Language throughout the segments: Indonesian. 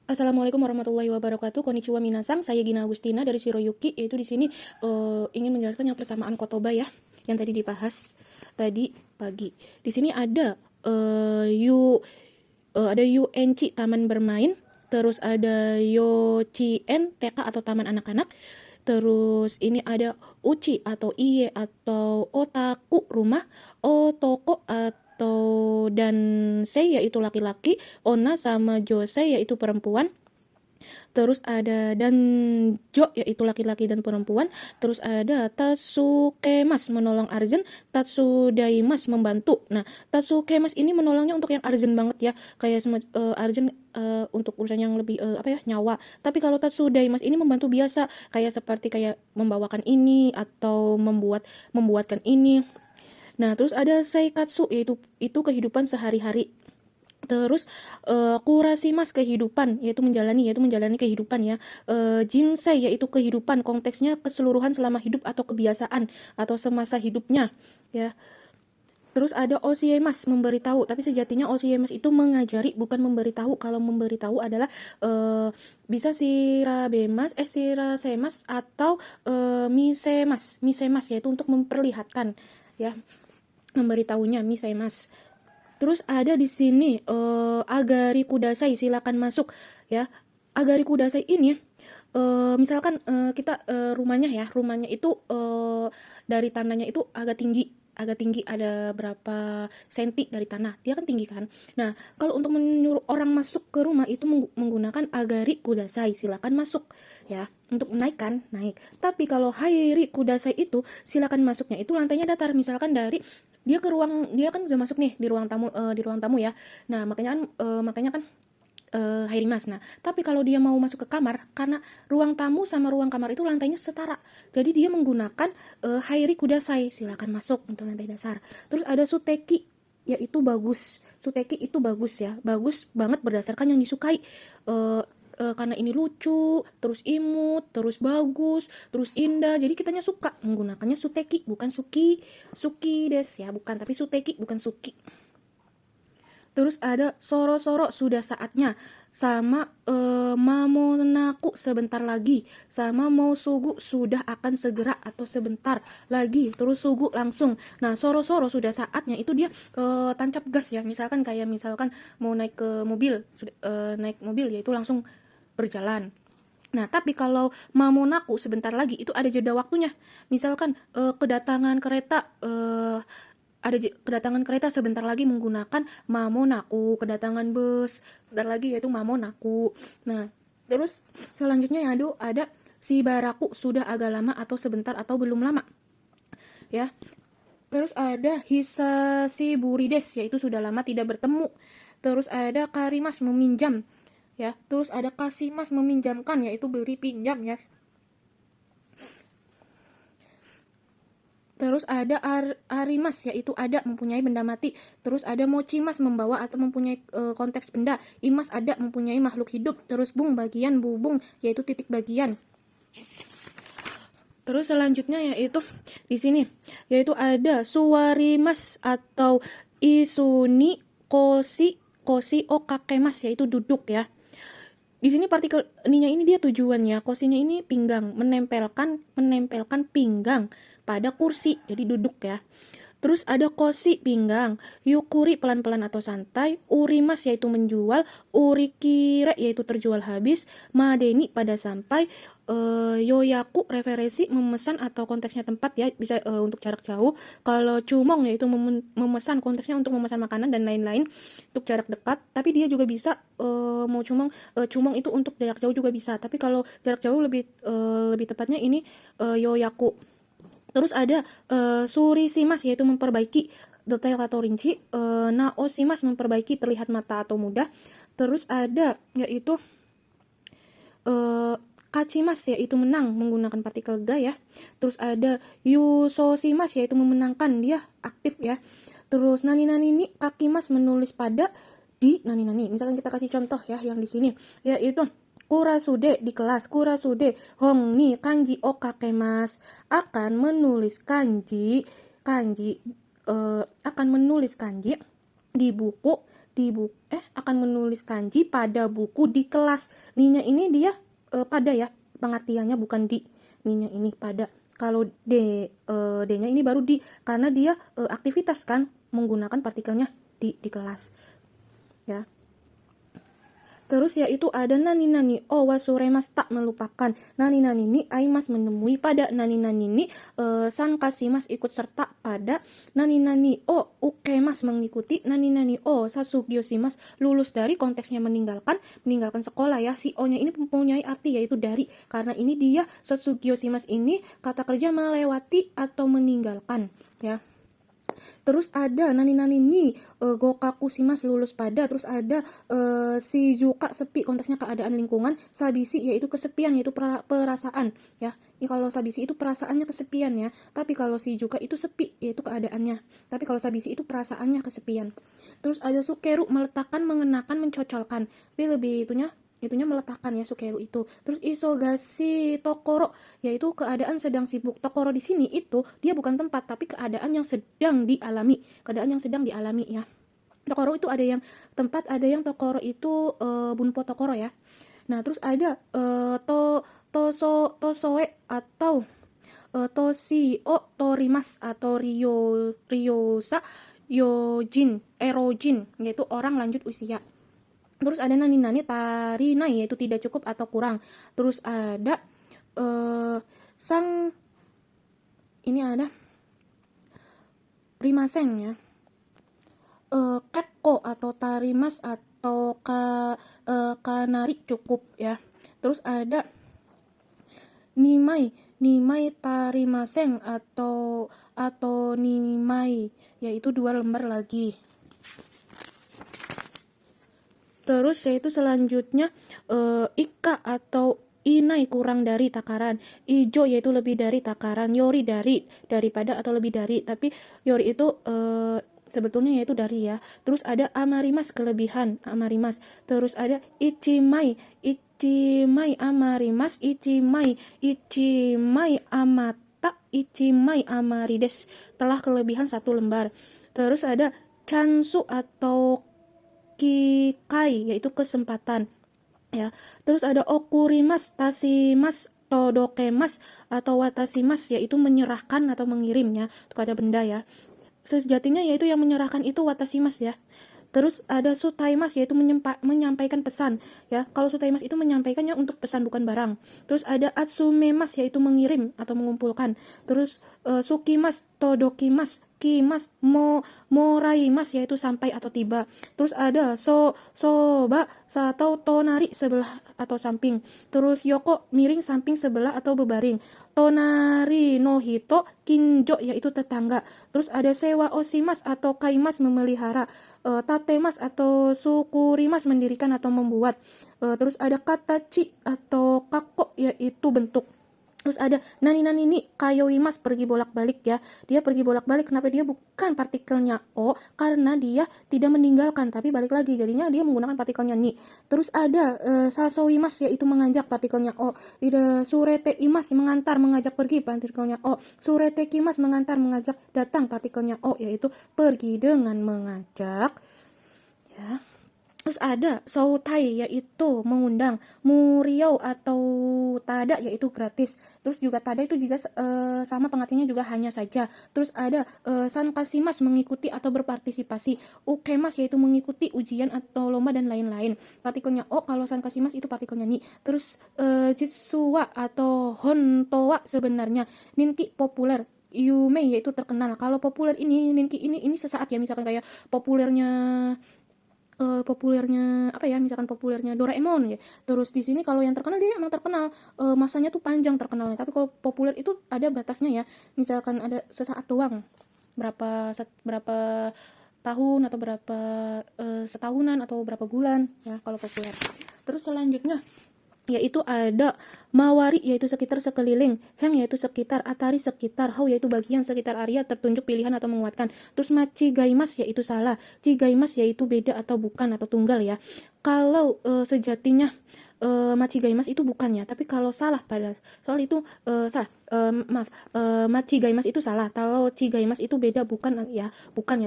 Assalamualaikum warahmatullahi wabarakatuh. Konnichiwa minasang. Saya Gina Agustina dari Shiroyuki. Yaitu di sini ingin menjelaskan yang persamaan kotoba ya, yang tadi dibahas tadi pagi. Di sini ada ada UNC Taman Bermain, terus ada Yochien TK atau Taman Anak-anak. Terus ini ada Uchi atau Iye atau Otaku rumah, Otoko atau dan Sei yaitu laki-laki, Ona sama Josei yaitu perempuan. Terus ada Danjo yaitu laki-laki dan perempuan. Terus ada Tatsukemas menolong Arjen, Tatsudaimas membantu. Nah, Tatsukemas ini menolongnya untuk yang Arjen banget ya, kayak Arjen untuk urusan yang lebih nyawa. Tapi kalau Tatsudaimas ini membantu biasa, kayak seperti kayak membawakan ini atau membuatkan ini. Nah, terus ada Seikatsu yaitu kehidupan sehari-hari. Terus kurasimas kehidupan yaitu menjalani kehidupan ya. Jinsei yaitu kehidupan, konteksnya keseluruhan selama hidup atau kebiasaan atau semasa hidupnya ya. Terus ada osiemas memberitahu, tapi sejatinya osiemas itu mengajari bukan memberitahu. Kalau memberitahu adalah bisa sirasemas atau misemas yaitu untuk memperlihatkan ya, memberitahunya misemas. Terus ada di sini Agari Kudasai, silakan masuk ya. Agari Kudasai ini misalkan kita rumahnya itu dari tanahnya itu agak tinggi ada berapa senti dari tanah, dia kan tinggi kan. Nah, kalau untuk menyuruh orang masuk ke rumah itu menggunakan Agari Kudasai, silakan masuk ya. Untuk naik. Tapi kalau Hairi Kudasai itu silakan masuknya itu lantainya datar, misalkan dari dia kan udah masuk nih di ruang tamu ya. Nah, makanya kan Hairimas. Nah, tapi kalau dia mau masuk ke kamar, karena ruang tamu sama ruang kamar itu lantainya setara, jadi dia menggunakan Hairi Kudasai, silakan masuk untuk lantai dasar. Terus ada Suteki, yaitu bagus. Suteki itu bagus ya, bagus banget berdasarkan yang disukai. Karena ini lucu, terus imut, terus bagus, terus indah, jadi kitanya suka menggunakannya Suteki, bukan Suki des ya, bukan, tapi Suteki bukan Suki. Terus ada Soro-soro sudah saatnya, sama Mamonaku sebentar lagi, sama Mousugu sudah akan segera atau sebentar lagi, terus Sugu langsung. Nah, Soro-soro sudah saatnya itu dia tancap gas ya, misalkan mau naik ke mobil, naik mobil yaitu langsung berjalan. Nah, tapi kalau Mamonaku sebentar lagi itu ada jeda waktunya. Misalkan kedatangan kereta sebentar lagi menggunakan Mamonaku, kedatangan bus sebentar lagi yaitu Mamonaku. Nah, terus selanjutnya yang ada Shibaraku sudah agak lama atau sebentar atau belum lama. Ya. Terus ada Hisashiburi desu yaitu sudah lama tidak bertemu. Terus ada Karimas meminjam ya. Terus ada Kasimas meminjamkan yaitu beri pinjam ya. Terus ada arimas yaitu ada mempunyai benda mati. Terus ada mochimas membawa atau mempunyai konteks benda. Imas ada mempunyai makhluk hidup. Terus bung bagian bubung yaitu titik bagian. Terus selanjutnya yaitu di sini yaitu ada suwarimas atau isuni kosi okakemas yaitu duduk ya. Di sini partikel ininya ini dia tujuannya, kosinya ini pinggang, menempelkan pinggang pada kursi, jadi duduk ya. Terus ada kosi pinggang, yukuri pelan-pelan atau santai, urimas yaitu menjual, urikire yaitu terjual habis, madeni pada sampai, yoyaku referensi memesan atau konteksnya tempat ya, bisa untuk jarak jauh. Kalau cumong yaitu memesan, konteksnya untuk memesan makanan dan lain-lain untuk jarak dekat. Tapi dia juga bisa mau cumong itu untuk jarak jauh juga bisa. Tapi kalau jarak jauh lebih tepatnya ini yoyaku. Terus ada surisimas yaitu memperbaiki detail atau rinci, naosimas memperbaiki terlihat mata atau mudah. Terus ada yaitu kachimas yaitu menang menggunakan partikel ga ya. Terus ada yusosimas yaitu memenangkan, dia aktif ya. Terus nani-nani ini kakimas menulis pada di nani-nani. Misalkan kita kasih contoh ya yang di sini yaitu Kurasude di kelas, Kurasude hong ni kanji o kakemas, akan menulis kanji di buku di buku akan menulis kanji pada buku di kelas. Ni-nya ini dia pada ya, pengertiannya bukan di. Ni-nya ini pada. Kalau D-nya ini baru di, karena dia aktivitas kan menggunakan partikelnya di kelas. Ya. Terus yaitu ada nani-nani o wasuremas, tak melupakan. Nani-nani ni aimas, menemui pada. Nani-nani ni san kasimas, ikut serta pada. Nani-nani o ukemas, mengikuti. Nani-nani o sasugyosimas, lulus dari, konteksnya meninggalkan sekolah ya. Si o-nya ini mempunyai arti yaitu dari, karena ini dia sasugyosimas ini kata kerja melewati atau meninggalkan ya. Terus ada nani-nani ni gokaku simas, lulus pada. Terus ada shizuka, sepi, konteksnya keadaan lingkungan. Sabisi yaitu kesepian, yaitu perasaan ya. Kalau sabisi itu perasaannya kesepian ya, tapi kalau shizuka itu sepi, yaitu keadaannya. Tapi kalau sabisi itu perasaannya kesepian. Terus ada sukeru, meletakkan, mengenakan, mencocolkan. Tapi lebih itunya meletakkan ya, sukeru itu. Terus isogasi tokoro, yaitu keadaan sedang sibuk. Tokoro di sini itu dia bukan tempat, tapi keadaan yang sedang dialami. Ya. Tokoro itu ada yang tempat, ada yang tokoro itu bunpo tokoro ya. Nah, terus ada tosoe atau toshi o torimas atau ryosa rojin, yaitu orang lanjut usia. Terus ada nani-nani tarinai, yaitu tidak cukup atau kurang. Terus ada sang, ini ada rimaseng ya. Kekko atau tarimas atau kanari, cukup ya. Terus ada nimai tarimaseng atau nimai, yaitu 2 lembar lagi. Terus yaitu selanjutnya ika atau inai, kurang dari takaran. Ijo yaitu lebih dari takaran. Yori daripada atau lebih dari. Tapi yori itu sebetulnya yaitu dari ya. Terus ada amarimas, kelebihan amarimas. Terus ada ichimai amarimas, ichimai amata, ichimai amarides, telah kelebihan 1 lembar. Terus ada chansu atau kikai, yaitu kesempatan ya. Terus ada okurimas, tasimas, todokemas atau watasimas, yaitu menyerahkan atau mengirimnya kepada benda ya. Sejatinya yaitu yang menyerahkan itu watasimas ya. Terus ada sutaimas, yaitu menyampaikan pesan ya. Kalau sutaimas itu menyampaikannya untuk pesan, bukan barang. Terus ada atsumemas, yaitu mengirim atau mengumpulkan. Terus sukimas, todokimas, kimas, moraimas, yaitu sampai atau tiba. Terus ada soba atau tonari, sebelah atau samping. Terus yoko, miring, samping, sebelah atau berbaring. Tonari no hito, kinjo, yaitu tetangga. Terus ada sewa osimas atau kaimas, memelihara. Tatemas atau sukurimas, mendirikan atau membuat. Terus ada katachi atau kako, yaitu bentuk. Terus ada nani-nani ni kayoimas, pergi bolak-balik ya. Dia pergi bolak-balik, kenapa dia bukan partikelnya o? Karena dia tidak meninggalkan, tapi balik lagi, jadinya dia menggunakan partikelnya ni. Terus ada sasoimas, yaitu mengajak, partikelnya o. Ada surete imas, mengantar, mengajak pergi, partikelnya o. Surete kimas, mengantar, mengajak datang, partikelnya o, yaitu pergi dengan mengajak ya. Terus ada soutai, yaitu mengundang. Muriau atau tada, yaitu gratis. Terus juga tada itu juga sama pengertiannya, juga hanya saja. Terus ada sankasimas, mengikuti atau berpartisipasi. Ukemas, yaitu mengikuti ujian atau lomba dan lain-lain. Partikelnya o, kalau sankasimas itu partikelnya ni. Terus jitsuwa atau hontowa, sebenarnya. Ninki, populer. Yume, yaitu terkenal. Kalau populer ini, ninki ini sesaat ya, misalkan kayak populernya apa ya, misalkan populernya Doraemon ya. Terus di sini kalau yang terkenal, dia emang terkenal, masanya tuh panjang terkenalnya. Tapi kalau populer itu ada batasnya ya, misalkan ada sesaat doang, berapa tahun atau berapa setahunan atau berapa bulan ya kalau populer. Terus selanjutnya yaitu ada mawari, yaitu sekitar, sekeliling. Heng, yaitu sekitar. Atari, sekitar. Hau, yaitu bagian sekitar area, tertunjuk, pilihan atau menguatkan. Terus machigaimas, yaitu salah. Chigaimas, yaitu beda atau bukan atau tunggal ya. Kalau sejatinya machigaimas itu bukan ya, tapi kalau salah pada soal itu salah, machigaimas itu salah. Kalau chigaimas itu beda, bukan ya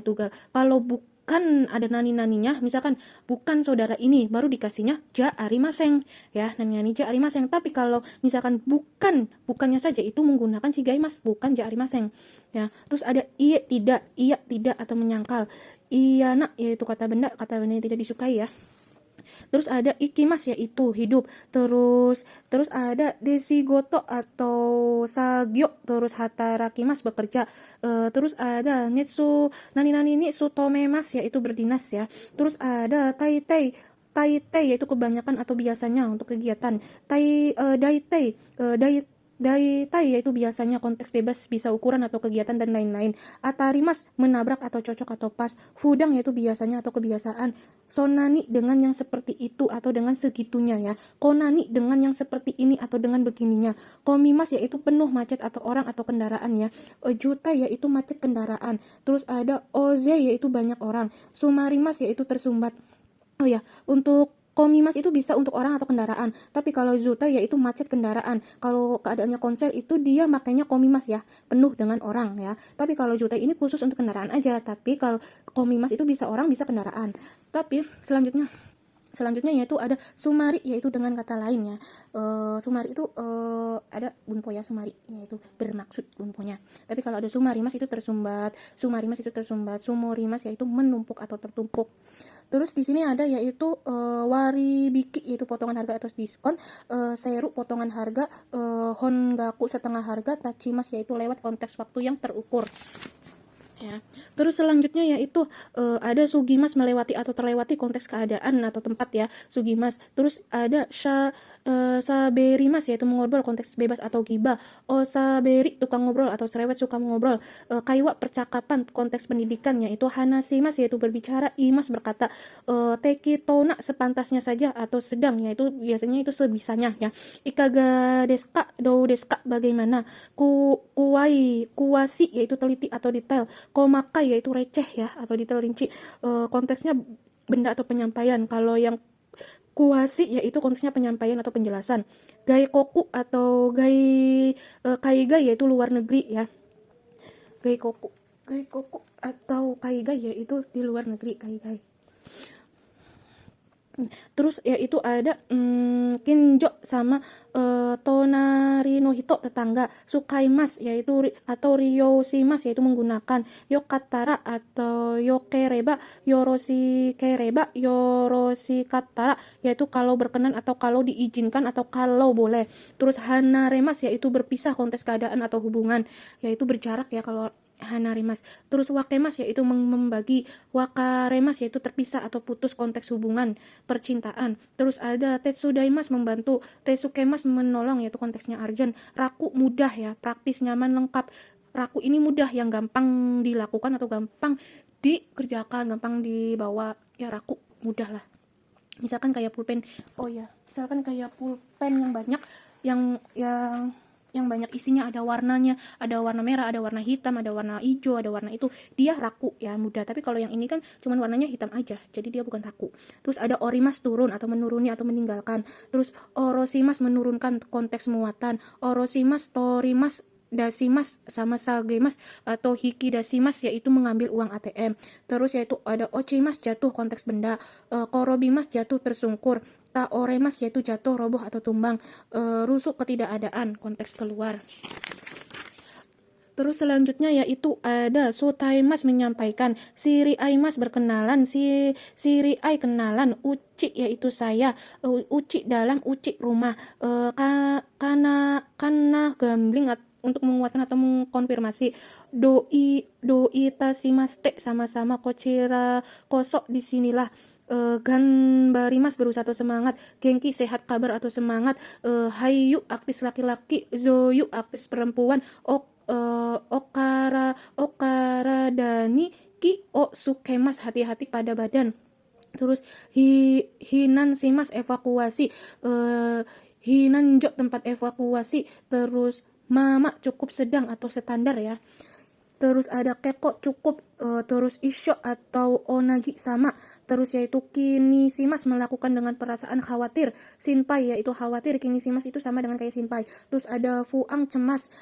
tunggal. Kalau bukan ada nani-naninya, misalkan bukan saudara ini, baru dikasihnya ja arimaseng ya, nani-nani ja arimaseng. Tapi kalau misalkan bukannya saja itu menggunakan shigaimasu, bukan ja arimaseng ya. Terus ada iya tidak atau menyangkal. Iya nak yaitu kata benda yang tidak disukai ya. Terus ada ikimas yaitu hidup. Terus ada desigoto atau sagyo, terus hatarakimas bekerja. Terus ada nani ni sutomemas yaitu berdinas ya. Terus ada taitei yaitu kebanyakan atau biasanya untuk kegiatan. Daitai yaitu biasanya, konteks bebas bisa ukuran atau kegiatan dan lain-lain. Atarimas menabrak atau cocok atau pas. Fudang yaitu biasanya atau kebiasaan. Sonani dengan yang seperti itu atau dengan segitunya ya. Konani dengan yang seperti ini atau dengan begininya. Komimas yaitu penuh macet atau orang atau kendaraan ya. Juta yaitu macet kendaraan. Terus ada oze yaitu banyak orang. Sumarimas yaitu tersumbat. Oh ya, untuk komimas itu bisa untuk orang atau kendaraan. Tapi kalau zuta yaitu macet kendaraan. Kalau keadaannya konser itu dia makanya komimas ya, penuh dengan orang ya. Tapi kalau zuta ini khusus untuk kendaraan aja. Tapi kalau komimas itu bisa orang, bisa kendaraan. Tapi selanjutnya yaitu ada sumari yaitu dengan kata lainnya. Sumari itu ada bunpo ya, sumari yaitu bermaksud bunponya. Tapi kalau ada sumarimas itu tersumbat, sumorimas yaitu menumpuk atau tertumpuk. Terus di sini ada yaitu waribiki yaitu potongan harga atau diskon, seru potongan harga, hongaku setengah harga, tachimas yaitu lewat konteks waktu yang terukur. Ya. Terus selanjutnya yaitu ada sugimas melewati atau terlewati konteks keadaan atau tempat ya, sugimas. Terus ada saberimas yaitu mengobrol konteks bebas atau gibah. Saberi tukang ngobrol atau cerewet suka mengobrol. Kaiwa percakapan konteks pendidikan yaitu hanasimas yaitu berbicara, imas berkata. Tekitona sepantasnya saja atau sedang yaitu biasanya itu sebisanya ya. Ikaga deska, dou deska bagaimana. Kuwasi yaitu teliti atau detail. Komakai yaitu receh ya atau detail rinci. Konteksnya benda atau penyampaian. Kalau yang kuasi yaitu konteksnya penyampaian atau penjelasan. Gaikoku atau kaigai yaitu luar negeri ya. Gaikoku atau kaigai yaitu di luar negeri, kaigai. Terus yaitu ada kinjo sama tonari no hito tetangga, sukaimas yaitu atau ryoshimas yaitu menggunakan, yokatara atau yokereba, yoroshi katara yaitu kalau berkenan atau kalau diizinkan atau kalau boleh. Terus hanaremas yaitu berpisah konteks keadaan atau hubungan yaitu berjarak ya kalau hanarimas. Terus wakemas yaitu membagi, wakaremas yaitu terpisah atau putus konteks hubungan percintaan. Terus ada tetsudaimas membantu, tetsukemas menolong yaitu konteksnya arjen. Raku mudah ya, praktis, nyaman, lengkap. Raku ini mudah yang gampang dilakukan atau gampang dikerjakan, gampang dibawa ya, raku mudah lah. Misalkan kayak pulpen, misalkan kayak pulpen yang banyak yang banyak isinya, ada warnanya, ada warna merah, ada warna hitam, ada warna hijau, ada warna itu, dia raku ya, mudah. Tapi kalau yang ini kan cuman warnanya hitam aja, jadi dia bukan raku. Terus ada orimas turun atau menuruni atau meninggalkan. Terus orosimas menurunkan konteks muatan. Orosimas, torimas, dasimas sama sagemas atau hikidasimas yaitu mengambil uang ATM. Terus yaitu ada ochimas jatuh konteks benda, korobimas jatuh tersungkur, taoremas yaitu jatuh, roboh atau tumbang, rusuk ketidakadaan konteks keluar. Terus selanjutnya yaitu ada sutaimas menyampaikan, siriaimas berkenalan, siriai kenalan, uci yaitu saya, uci dalam, uci rumah, kana gambling untuk menguatkan atau mengkonfirmasi, doi tasimaste sama-sama, kochira kosok disinilah, ganbarimas berusaha atau semangat, genki sehat kabar atau semangat, hayu aktis laki-laki, zoyu aktis perempuan, okara dani ki o sukemas hati-hati pada badan. Terus hinan simas evakuasi, hinanjo tempat evakuasi. Terus mama cukup sedang atau standar ya. Terus ada keko cukup, terus isyo atau onagi sama. Terus yaitu kinisimas melakukan dengan perasaan khawatir. Shinpai yaitu khawatir, kinisimas itu sama dengan kayak shinpai. Terus ada fuang cemas,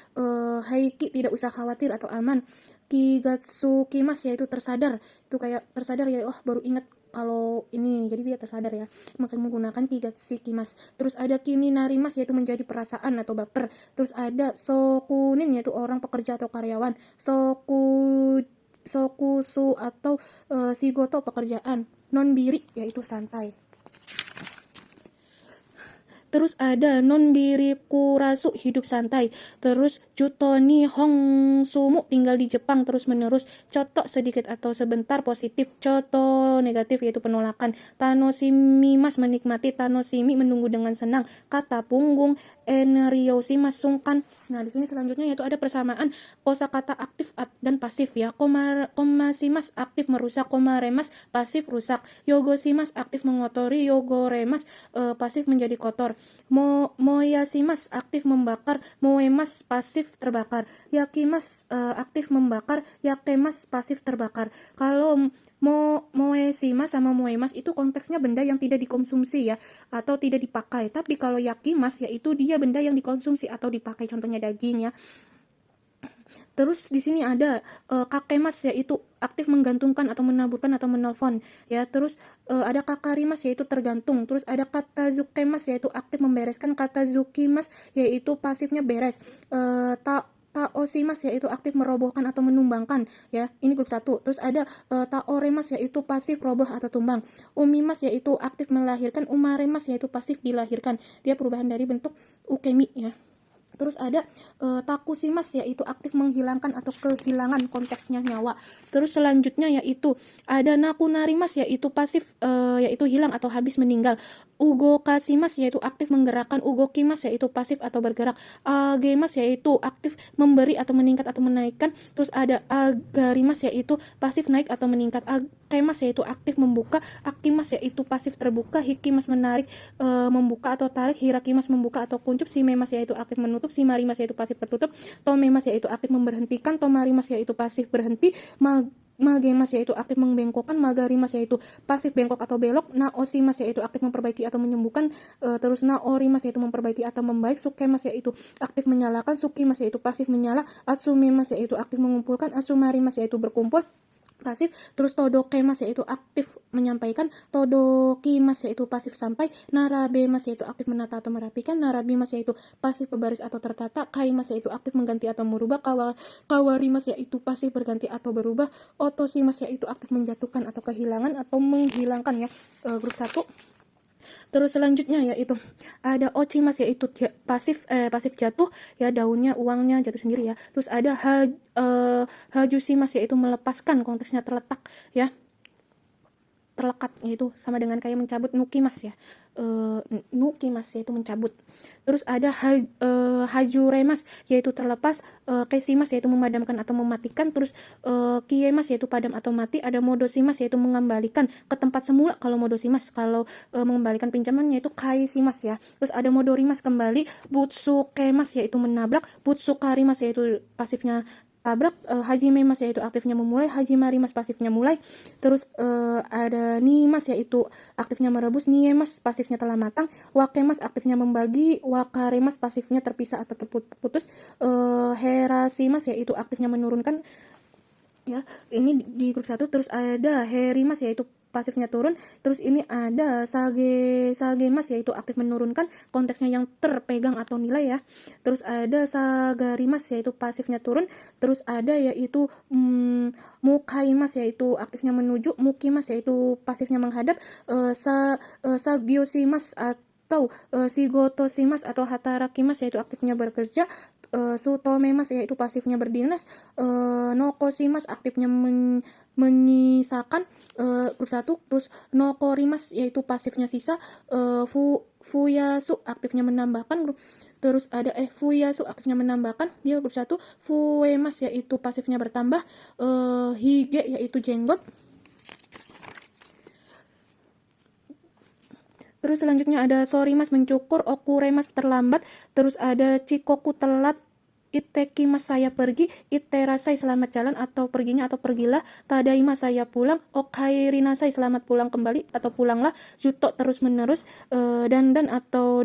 haiki tidak usah khawatir atau aman. Kigatsukimas yaitu tersadar. Itu kayak tersadar ya, oh baru ingat kalau ini, jadi dia tersadar ya, maka menggunakan Kigatsukimas. Terus ada Kininarimas yaitu menjadi perasaan atau baper. Terus ada Sokunin yaitu orang pekerja atau karyawan. Sokusu atau Shigoto pekerjaan. Nonbiri yaitu santai. Terus ada nonbiri kurasu hidup santai. Terus jutoni hongsumu tinggal di Jepang terus menerus. Coto sedikit atau sebentar positif. Coto negatif yaitu penolakan. Tanosimimas menikmati. Tanosimi menunggu dengan senang. Kata punggung. Enryoshimas sungkan. Nah, di sini selanjutnya yaitu ada persamaan kosakata aktif dan pasif ya. Komasimas aktif merusak. Komaremas pasif rusak. Yogoshimas aktif mengotori. Yogoremas pasif menjadi kotor. Moyashimas aktif membakar. Moemas pasif terbakar. Yakimas aktif membakar. Yakemas pasif terbakar. Kalau moeshimas sama moemas itu konteksnya benda yang tidak dikonsumsi ya, atau tidak dipakai. Tapi kalau yakimas yaitu dia benda yang dikonsumsi atau dipakai, contohnya daging ya. Terus di sini ada kakemas yaitu aktif menggantungkan atau menaburkan atau menelpon ya. Terus ada kakarimas yaitu tergantung. Terus ada katazukemas yaitu aktif membereskan. Katazukimas yaitu pasifnya beres. Taoshimas yaitu aktif merobohkan atau menumbangkan ya. Ini grup 1. Terus ada taoremas yaitu pasif roboh atau tumbang. Umimas yaitu aktif melahirkan. Umaremas yaitu pasif dilahirkan. Dia perubahan dari bentuk ukemi ya. Terus ada takushimas yaitu aktif menghilangkan atau kehilangan, konteksnya nyawa. Terus selanjutnya yaitu ada nakunarimas yaitu pasif yaitu hilang atau habis meninggal. Ugokashimas yaitu aktif menggerakkan. Ugokimas yaitu pasif atau bergerak. Agemas yaitu aktif memberi atau meningkat atau menaikkan. Terus ada agarimas yaitu pasif naik atau meningkat. Akemas yaitu aktif membuka. Akimas yaitu pasif terbuka. Hikimas menarik membuka atau tarik. Hirakimas membuka atau kuncup. Shimemas yaitu aktif menutup. Shimarimas yaitu pasif tertutup. Tomemas yaitu aktif memberhentikan. Tomarimas yaitu pasif berhenti. Magemas yaitu aktif membengkokkan. Magarimas yaitu pasif bengkok atau belok. Naoshimas yaitu aktif memperbaiki atau menyembuhkan. Terus naorimas yaitu memperbaiki atau membaik. Sukemas yaitu aktif menyalakan. Sukimas yaitu pasif menyala. Atsumemas yaitu aktif mengumpulkan. Asumarimas yaitu berkumpul pasif. Terus todokemas yaitu aktif menyampaikan. Todokimas yaitu pasif sampai. Narabemas yaitu aktif menata atau merapikan. Narabimas yaitu pasif berbaris atau tertata. Kaimas yaitu aktif mengganti atau merubah. Kawarimas yaitu pasif berganti atau berubah. Otoshimas yaitu aktif menjatuhkan atau kehilangan atau menghilangkan ya. Grup 1. Terus selanjutnya yaitu ada ochimas yaitu pasif jatuh ya, daunnya, uangnya jatuh sendiri ya. Terus ada hajushimas yaitu melepaskan, konteksnya terletak ya. Terlekat yaitu sama dengan kayak mencabut. Nukimas ya. Nukimas yaitu mencabut. Terus ada hajuremas yaitu terlepas. Keshimas yaitu memadamkan atau mematikan. Terus kiemas yaitu padam atau mati. Ada modoshimas yaitu mengembalikan ke tempat semula kalau modoshimas. Kalau mengembalikan pinjaman yaitu kaishimas ya. Terus ada modorimas kembali. Butsukemas yaitu menabrak. Butsukarimas yaitu pasifnya tabrak. Hajimemas yaitu aktifnya memulai. Hajimarimas pasifnya mulai. Terus ada nimas yaitu aktifnya merebus. Niemas pasifnya telah matang. Wakemas aktifnya membagi. Wakaremas pasifnya terpisah atau terputus. Herasimas yaitu aktifnya menurunkan ya. Ini di grup 1. Terus ada herimas yaitu pasifnya turun. Terus ini ada sagemas yaitu aktif menurunkan, konteksnya yang terpegang atau nilai ya. Terus ada sagarimas yaitu pasifnya turun. Terus ada yaitu mukaimas yaitu aktifnya menuju. Mukimas yaitu pasifnya menghadap. Sagyoshimas atau shigotoshimas atau hatarakimas yaitu aktifnya bekerja. Sutomemas yaitu pasifnya berdinas. Nokoshimas aktifnya menyisakan. Grup 1. Terus nokorimas yaitu pasifnya sisa. Fuyasu aktifnya menambahkan. Terus ada fuyasu aktifnya menambahkan, dia grup 1. Fuemas yaitu pasifnya bertambah. Hige yaitu jenggot. Terus selanjutnya ada sorimas mencukur. Okuremas terlambat. Terus ada chikoku telat. Itekimas saya pergi. Iterasai selamat jalan atau perginya atau pergilah. Tadaima saya pulang. Okairinasai selamat pulang kembali atau pulanglah. Juto terus menerus. Dandan atau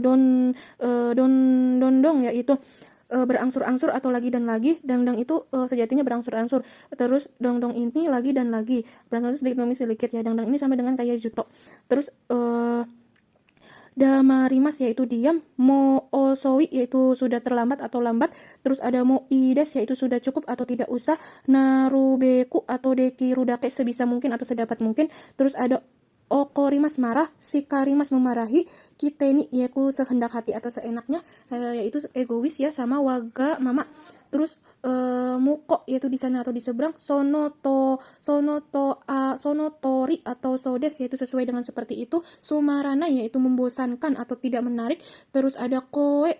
dondong yaitu berangsur-angsur atau lagi dan lagi. Dangdang itu sejatinya berangsur-angsur. Terus dongdong ini lagi dan lagi. Berangsur sedikit demi sedikit ya. Dangdang ini sama dengan kayak juto. Terus damarimas yaitu diam, mo osowi yaitu sudah terlambat atau lambat, terus ada mo ides yaitu sudah cukup atau tidak usah, narubeku atau dekirudake sebisa mungkin atau sedapat mungkin, terus ada okorimas marah, sikarimas memarahi, kiteni yaitu sehendak hati atau seenaknya, yaitu egois ya, sama waga mama. Terus muko yaitu di sana atau di seberang, sonotori atau sodes yaitu sesuai dengan seperti itu, sumarana yaitu membosankan atau tidak menarik, terus ada koe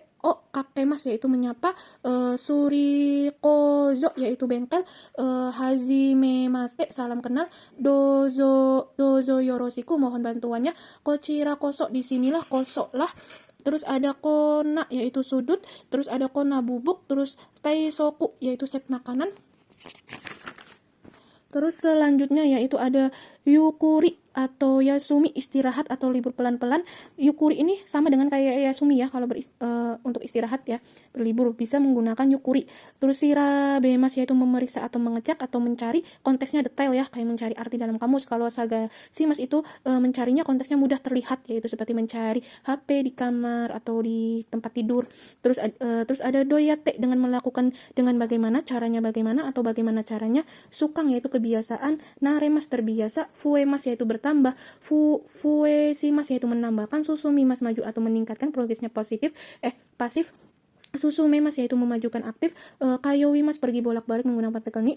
kakemas yaitu menyapa, surikozo yaitu bengkel, hajimemate salam kenal, dozo yoroshiku mohon bantuannya, kochira koso disinilah, kosok lah. Terus ada kona yaitu sudut, terus ada kona bubuk, terus taisoku yaitu set makanan. Terus selanjutnya yaitu ada yukuri atau yasumi istirahat atau libur pelan-pelan. Yukuri ini sama dengan kayak yasumi ya, kalau untuk istirahat ya, berlibur bisa menggunakan yukuri. Terus shirabemas yaitu memeriksa atau mengecek atau mencari, konteksnya detail ya, kayak mencari arti dalam kamus. Kalau saga shimas itu mencarinya konteksnya mudah terlihat, yaitu seperti mencari HP di kamar atau di tempat tidur. Terus ada doyate dengan melakukan dengan bagaimana caranya atau bagaimana caranya. Sukang yaitu kebiasaan, naremas terbiasa, fuemas yaitu bertambah, fuesimas yaitu menambahkan, susumimas maju atau meningkatkan progresnya pasif, susumemas yaitu memajukan aktif, kayowimas pergi bolak-balik menggunakan partikel ni,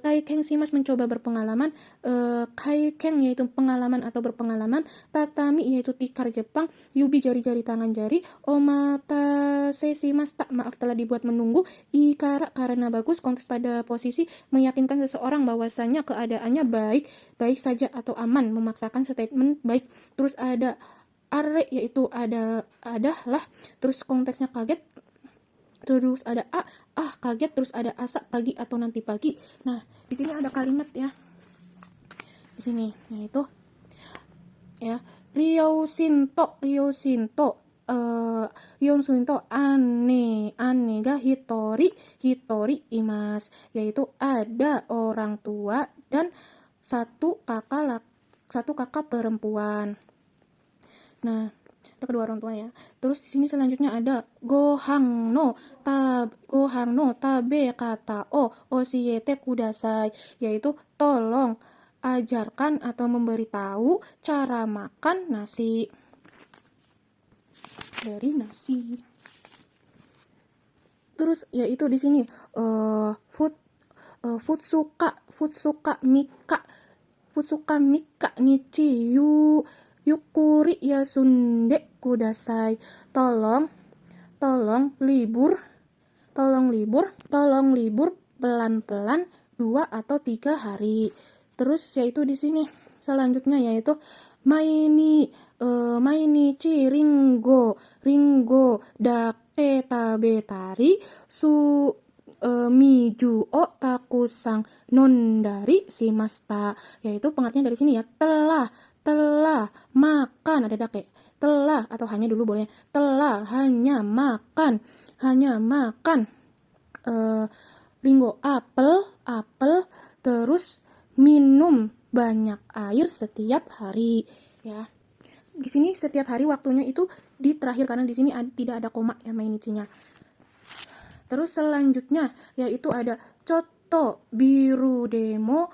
taikengsimas mencoba berpengalaman, kaikeng yaitu pengalaman atau berpengalaman, tatami yaitu tikar Jepang, yubi jari-jari tangan jari, omatase-shimas tak maaf telah dibuat menunggu, ikara karena bagus, konteks pada posisi meyakinkan seseorang bahwasanya keadaannya baik saja atau aman, memaksakan statement baik. Terus ada are yaitu ada lah, terus konteksnya kaget, terus ada kaget, terus ada asa pagi atau nanti pagi. Nah, di sini ada kalimat ya. Di sini yaitu ya, Ryo Shinto ane ga hitori imas, yaitu ada orang tua dan satu kakak perempuan. Nah, ada kedua orang tua ya. Terus di sini selanjutnya ada gohang no tabe kata o oshiete kudasai, yaitu tolong ajarkan atau memberitahu cara makan nasi. Dari nasi. Terus yaitu di sini futsuka mika nichi yukuri yasunde kudasai. Tolong libur pelan-pelan 2 atau 3 hari. Terus yaitu di sini selanjutnya yaitu mainichi ringo dake tabetari miju o takusang nondari shimashita, yaitu pengertian dari sini ya, telah makan, ada dake, telah atau hanya dulu boleh, telah hanya makan ringo apel, terus minum banyak air setiap hari ya. Di sini setiap hari waktunya itu di terakhir karena di sini tidak ada koma ya mainichinya. Terus selanjutnya yaitu ada coto biru demo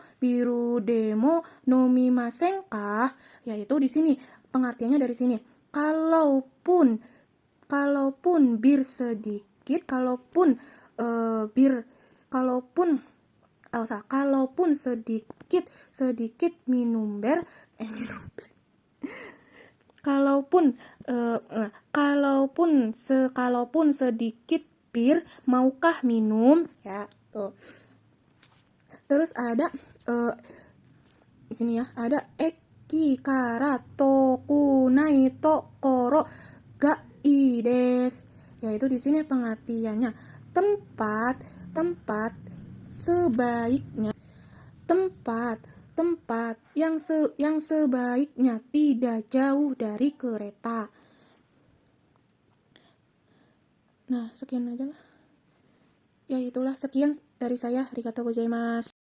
nomimasen kah, yaitu di sini pengertiannya dari sini, kalaupun bir sedikit, kalaupun sedikit minum ber kalaupun sedikit bir maukah minum ya tuh. Terus ada di sini ya, ada eki kara tokunai tokoro ga ii desu, yaitu di sini pengertiannya tempat sebaiknya, tempat yang sebaiknya tidak jauh dari kereta. Nah, sekian aja lah. Ya itulah, sekian dari saya. Arigatou gozaimasu.